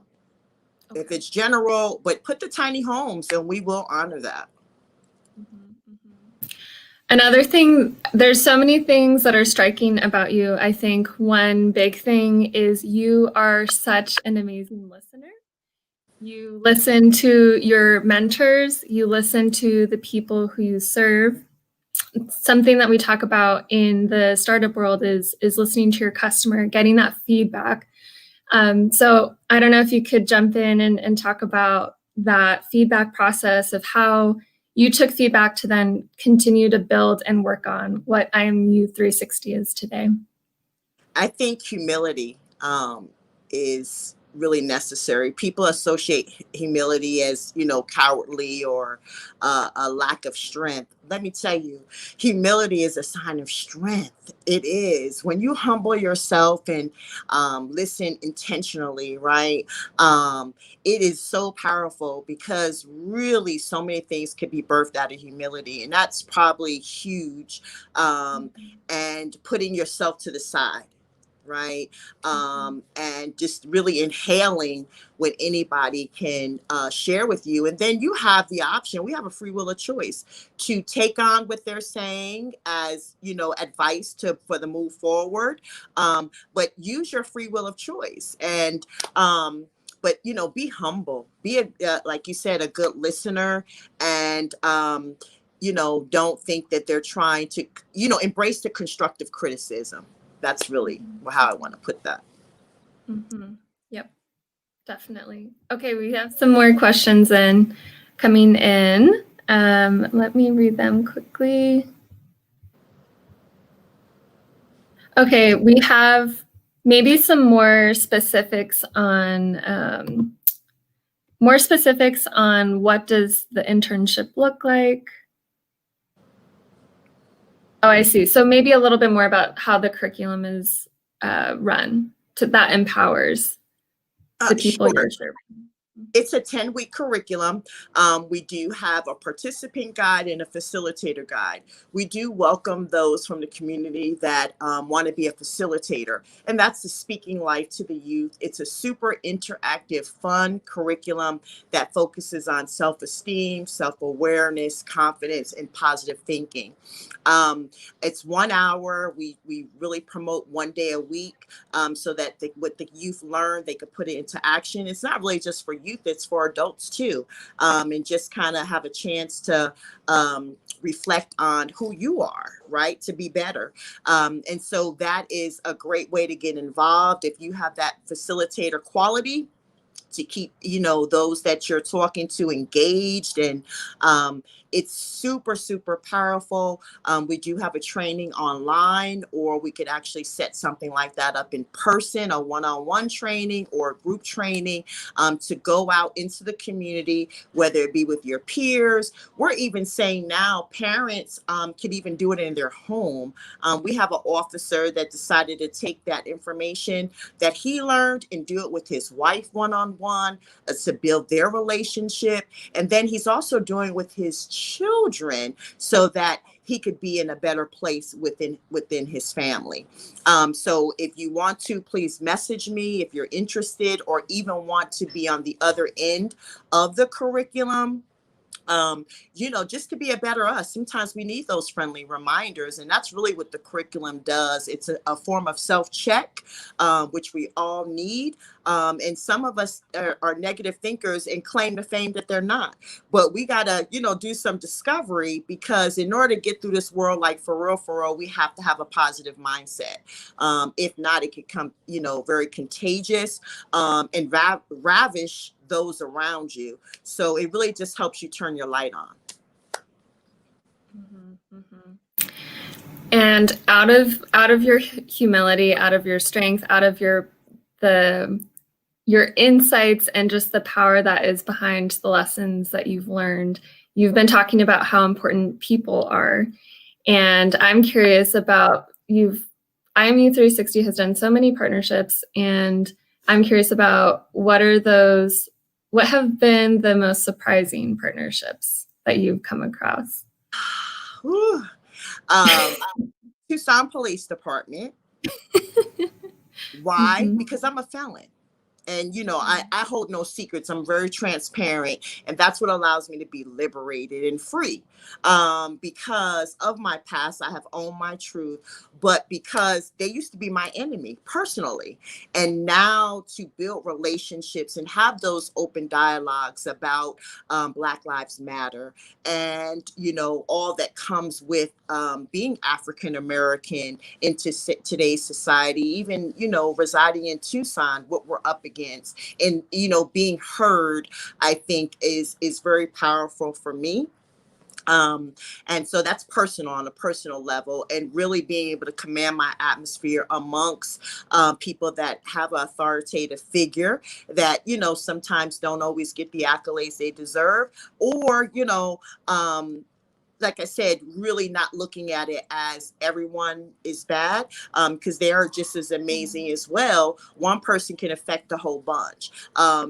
Okay. If it's general, but put the tiny homes and we will honor that. Another thing, there's so many things that are striking about you. I think one big thing is you are such an amazing listener. You listen to your mentors, you listen to the people who you serve. Something that we talk about in the startup world is listening to your customer, getting that feedback. So I don't know if you could jump in and talk about that feedback process of how you took feedback to then continue to build and work on what IMU 360 is today. I think humility is really necessary. People associate humility as, cowardly or a lack of strength. Let me tell you, humility is a sign of strength. It is. When you humble yourself and listen intentionally, right? It is so powerful because really so many things could be birthed out of humility. And that's probably huge. And putting yourself to the side, right? And just really inhaling what anybody can share with you. And then you have the option, we have a free will of choice to take on what they're saying as, advice for the move forward. But use your free will of choice. And but be humble, be like you said, a good listener, and don't think that they're trying to, embrace the constructive criticism. That's really how I want to put that. Mm-hmm. Yep, definitely. Okay, we have some more questions coming in. Let me read them quickly. Okay, we have maybe some more specifics on what does the internship look like. Oh, I see. So maybe a little bit more about how the curriculum is run that empowers the people you're serving. It's a 10-week curriculum. We do have a participant guide and a facilitator guide. We do welcome those from the community that want to be a facilitator, and that's the Speaking Life to the Youth. It's a super interactive, fun curriculum that focuses on self-esteem, self-awareness, confidence, and positive thinking. It's 1 hour. We really promote 1 day a week so that what the youth learn, they could put it into action. It's not really just for youth, it's for adults too. And just kind of have a chance to reflect on who you are, right? To be better. And so that is a great way to get involved. If you have that facilitator quality, to keep, those that you're talking to engaged. And it's super, super powerful. We do have a training online, or we could actually set something like that up in person, a one-on-one training or group training to go out into the community, whether it be with your peers. We're even saying now parents could even do it in their home. We have an officer that decided to take that information that he learned and do it with his wife one-on-one to build their relationship. And then he's also doing with his children so that he could be in a better place within his family. So if you want to, please message me if you're interested or even want to be on the other end of the curriculum. Just to be a better us. Sometimes we need those friendly reminders, and that's really what the curriculum does. It's a form of self-check, which we all need. And some of us are negative thinkers and claim to fame that they're not. But we gotta, do some discovery, because in order to get through this world, like for real, we have to have a positive mindset. If not, it could come, very contagious and ravish those around you. So it really just helps you turn your light on. And out of your humility, out of your strength, out of your insights, and just the power that is behind the lessons that you've learned, you've been talking about how important people are. And I'm curious about IMU 360 has done so many partnerships, and I'm curious about what have been the most surprising partnerships that you've come across? Tucson Police Department. Why? Because I'm a felon. And, I hold no secrets. I'm very transparent. And that's what allows me to be liberated and free. Because of my past, I have owned my truth, but because they used to be my enemy personally. And now to build relationships and have those open dialogues about Black Lives Matter and, all that comes with being African American into today's society, even, residing in Tucson, what we're up against, and, being heard, I think is very powerful for me. And so that's personal on a personal level, and really being able to command my atmosphere amongst people that have an authoritative figure that, sometimes don't always get the accolades they deserve, or, like I said, really not looking at it as everyone is bad, because they are just as amazing as well. One person can affect the whole bunch.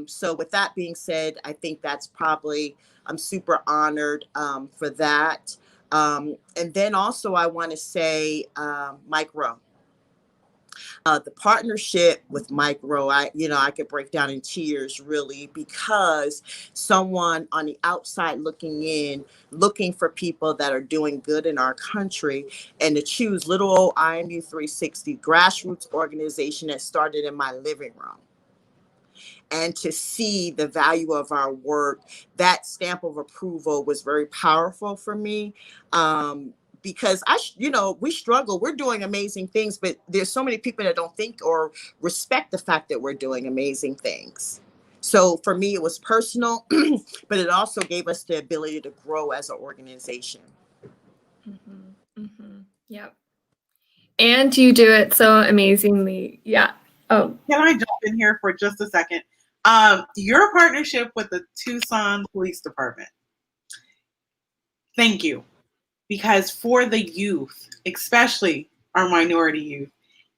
So with that being said, I think that's probably, I'm super honored for that. And then also I want to say Mike Rowe. The partnership with Mike Rowe, I could break down in tears really, because someone on the outside looking in, looking for people that are doing good in our country, and to choose little old IMU 360 grassroots organization that started in my living room, and to see the value of our work, that stamp of approval was very powerful for me. Because we struggle, we're doing amazing things, but there's so many people that don't think or respect the fact that we're doing amazing things. So for me, it was personal, but it also gave us the ability to grow as an organization. Yep. And you do it so amazingly. Yeah. Oh, can I jump in here for just a second? Your partnership with the Tucson Police Department. Thank you. Because for the youth, especially our minority youth,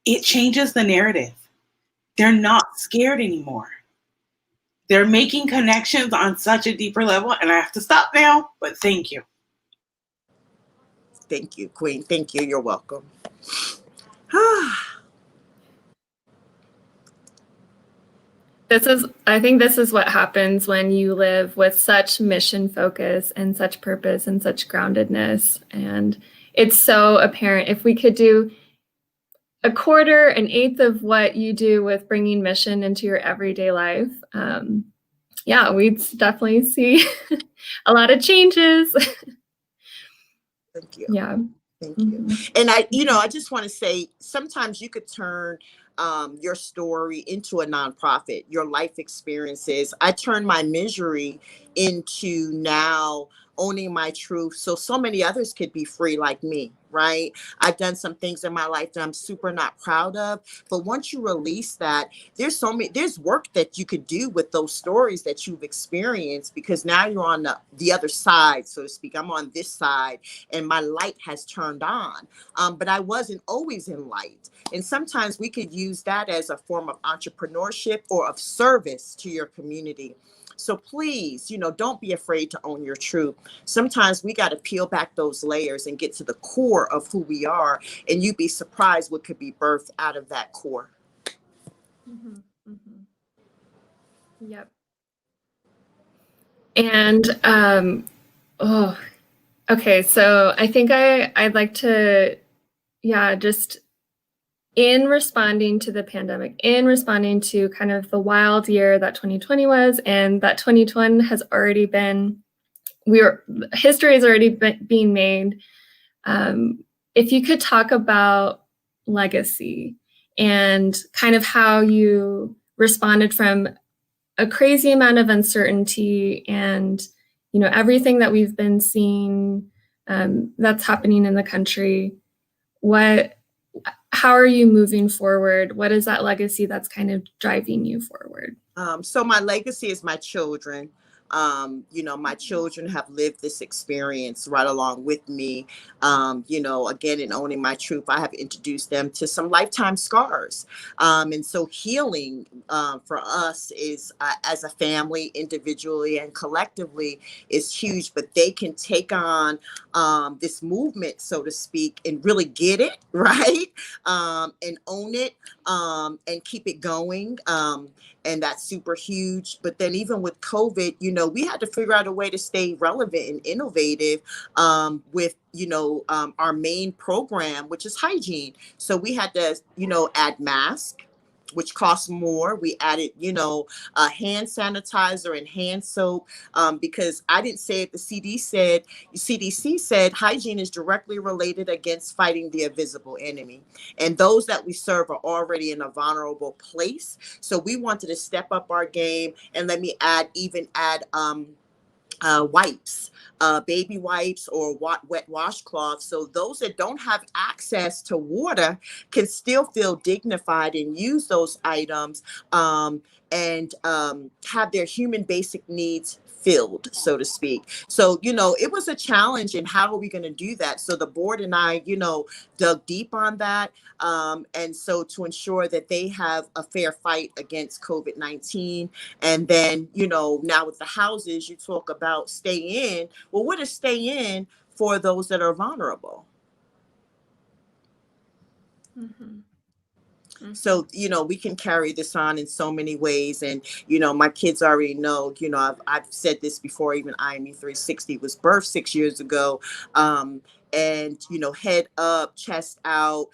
it changes the narrative. They're not scared anymore. They're making connections on such a deeper level, and I have to stop now, but thank you. Thank you, Queen. Thank you. You're welcome. I think this is what happens when you live with such mission focus and such purpose and such groundedness. And it's so apparent. If we could do a quarter, an eighth of what you do with bringing mission into your everyday life, we'd definitely see a lot of changes. Thank you. Yeah. Thank you. And I just want to say, sometimes you could turn your story into a nonprofit, your life experiences. I turned my misery into now owning my truth, so many others could be free like me, right? I've done some things in my life that I'm super not proud of, but once you release that, there's work that you could do with those stories that you've experienced, because now you're on the other side, so to speak. I'm on this side, and my light has turned on, but I wasn't always in light. And sometimes we could use that as a form of entrepreneurship or of service to your community. So please, don't be afraid to own your truth. Sometimes we got to peel back those layers and get to the core of who we are. And you'd be surprised what could be birthed out of that core. Yep. And, okay. So I think I'd like to, just in responding to the pandemic, in responding to kind of the wild year that 2020 was, and that 2021 has already been, history has already being made. If you could talk about legacy and kind of how you responded from a crazy amount of uncertainty and, everything that we've been seeing that's happening in the country, how are you moving forward? What is that legacy that's kind of driving you forward? So my legacy is my children. You know, my children have lived this experience right along with me. You know, again, in owning my truth, I have introduced them to some lifetime scars. And so healing for us is as a family, individually and collectively, is huge, but they can take on this movement, so to speak, and really get it right, and own it, and keep it going. And that's super huge. But then even with COVID, you know, we had to figure out a way to stay relevant and innovative with, you know, our main program, which is hygiene. So we had to, you know, add masks, which costs more. We added, you know, hand sanitizer and hand soap, because I didn't say it. The CDC said hygiene is directly related against fighting the invisible enemy. And those that we serve are already in a vulnerable place. So we wanted to step up our game, and let me add wipes, baby wipes or wet washcloths. So those that don't have access to water can still feel dignified and use those items, and have their human basic needs filled, so to speak. So, you know, it was a challenge, and how are we going to do that? So the board and I, you know, dug deep on that. And so to ensure that they have a fair fight against COVID-19. And then, you know, now with the houses, you talk about stay in. Well, what is stay in for those that are vulnerable? Mm-hmm. So, you know, we can carry this on in so many ways. And, you know, my kids already know, you know, I've said this before, even IME 360 was birthed 6 years ago. And, you know, head up, chest out,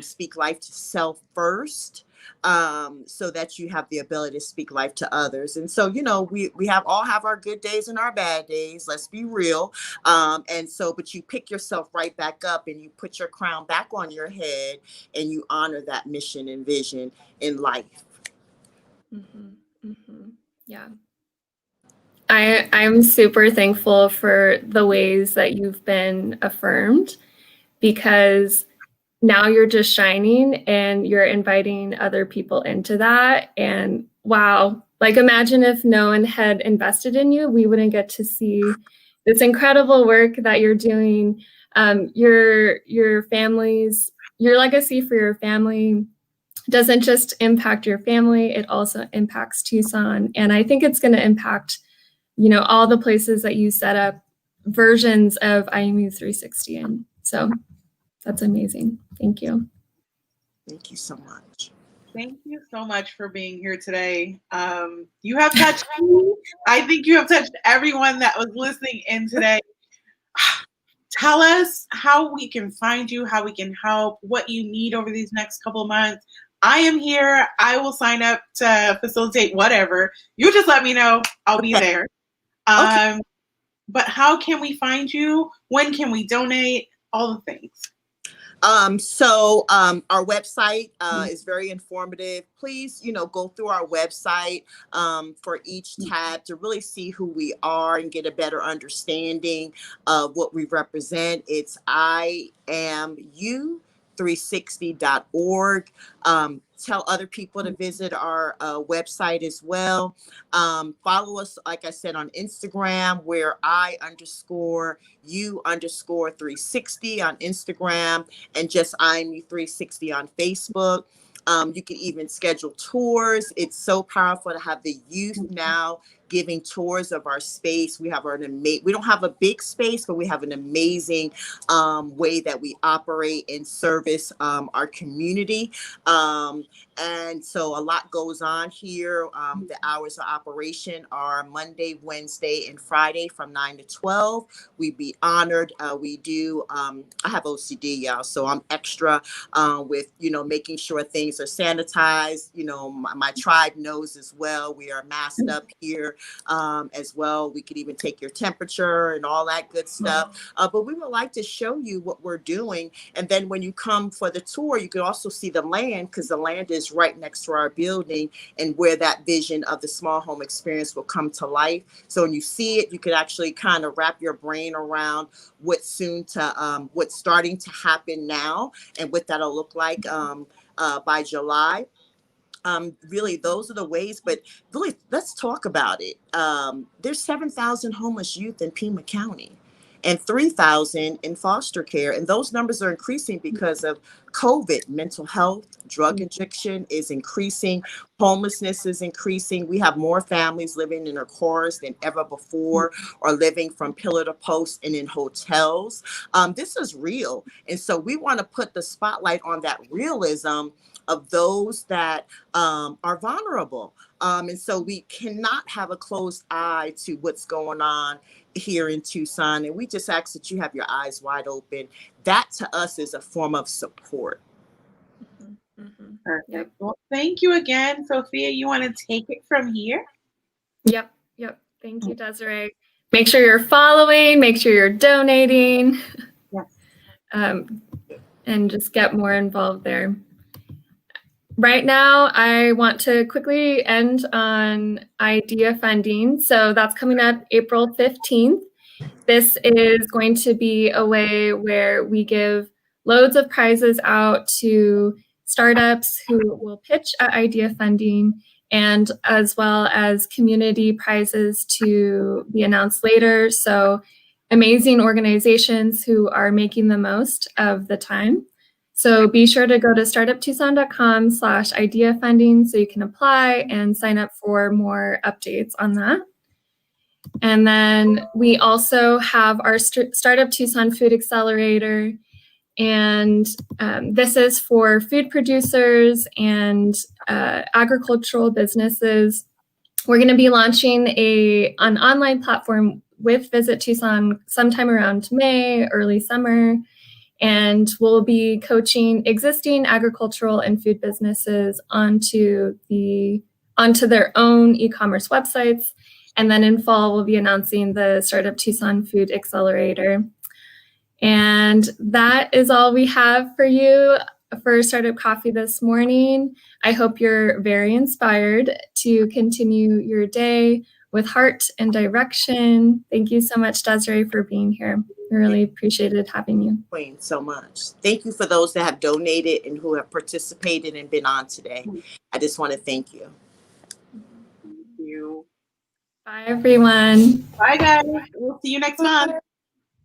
speak life to self first. So that you have the ability to speak life to others. And so, you know, we all have our good days and our bad days, let's be real. And so, but you pick yourself right back up, and you put your crown back on your head, and you honor that mission and vision in life. Mm-hmm. Mm-hmm. Yeah. I'm super thankful for the ways that you've been affirmed, because now you're just shining and you're inviting other people into that. And wow, like imagine if no one had invested in you, we wouldn't get to see this incredible work that you're doing. Your family's, your legacy for your family doesn't just impact your family, it also impacts Tucson. And I think it's going to impact, you know, all the places that you set up versions of IMU 360 in. So that's amazing. Thank you. Thank you so much. Thank you so much for being here today. You have touched me. I think you have touched everyone that was listening in today. Tell us how we can find you, how we can help, what you need over these next couple of months. I am here. I will sign up to facilitate whatever. You just let me know. I'll be there. Okay. But how can we find you? When can we donate? All the things. So our website is very informative. Please, you know, go through our website for each tab to really see who we are and get a better understanding of what we represent. It's imu360.org. Tell other people to visit our website as well. Follow us, like I said, on Instagram, where I_you_360 on Instagram, and just IMU360 on Facebook. You can even schedule tours. It's so powerful to have the youth now giving tours of our space. We have we don't have a big space, but we have an amazing way that we operate and service our community. And so a lot goes on here. The hours of operation are Monday, Wednesday, and Friday from 9 to 12. We'd be honored. We do, I have OCD, y'all, so I'm extra with, you know, making sure things are sanitized. You know, my tribe knows as well. We are masked up here as well. We could even take your temperature and all that good stuff. But we would like to show you what we're doing. And then when you come for the tour, you can also see the land, because the land is right next to our building, and where that vision of the small home experience will come to life. So when you see it, you can actually kind of wrap your brain around what's starting to happen now, and what that'll look like by July. Really, those are the ways, but really, let's talk about it. There's 7,000 homeless youth in Pima County and 3,000 in foster care. And those numbers are increasing because of COVID. Mental health, drug addiction is increasing. Homelessness is increasing. We have more families living in their cars than ever before, or living from pillar to post and in hotels. This is real. And so we want to put the spotlight on that realism of those that are vulnerable. And so we cannot have a closed eye to what's going on here in Tucson. And we just ask that you have your eyes wide open. That to us is a form of support. Perfect. Well, thank you again, Sophia. You want to take it from here? Yep. Thank you, Desiree. Make sure you're following, make sure you're donating, Yes. and just get more involved there. Right now, I want to quickly end on idea funding. So that's coming up April 15th. This is going to be a way where we give loads of prizes out to startups who will pitch at idea funding, and as well as community prizes to be announced later. So amazing organizations who are making the most of the time. So be sure to go to startuptucson.com/idea funding so you can apply and sign up for more updates on that. And then we also have our Startup Tucson Food Accelerator. And this is for food producers and agricultural businesses. We're going to be launching an online platform with Visit Tucson sometime around May, early summer. And we'll be coaching existing agricultural and food businesses onto their own e-commerce websites. And then in fall, we'll be announcing the Startup Tucson Food Accelerator. And that is all we have for you for Startup Coffee this morning. I hope you're very inspired to continue your day with heart and direction. Thank you so much, Desiree, for being here. I really appreciated having you. Queen, so much. Thank you for those that have donated and who have participated and been on today. I just want to thank you. Thank you. Bye, everyone. Bye, guys. We'll see you next time.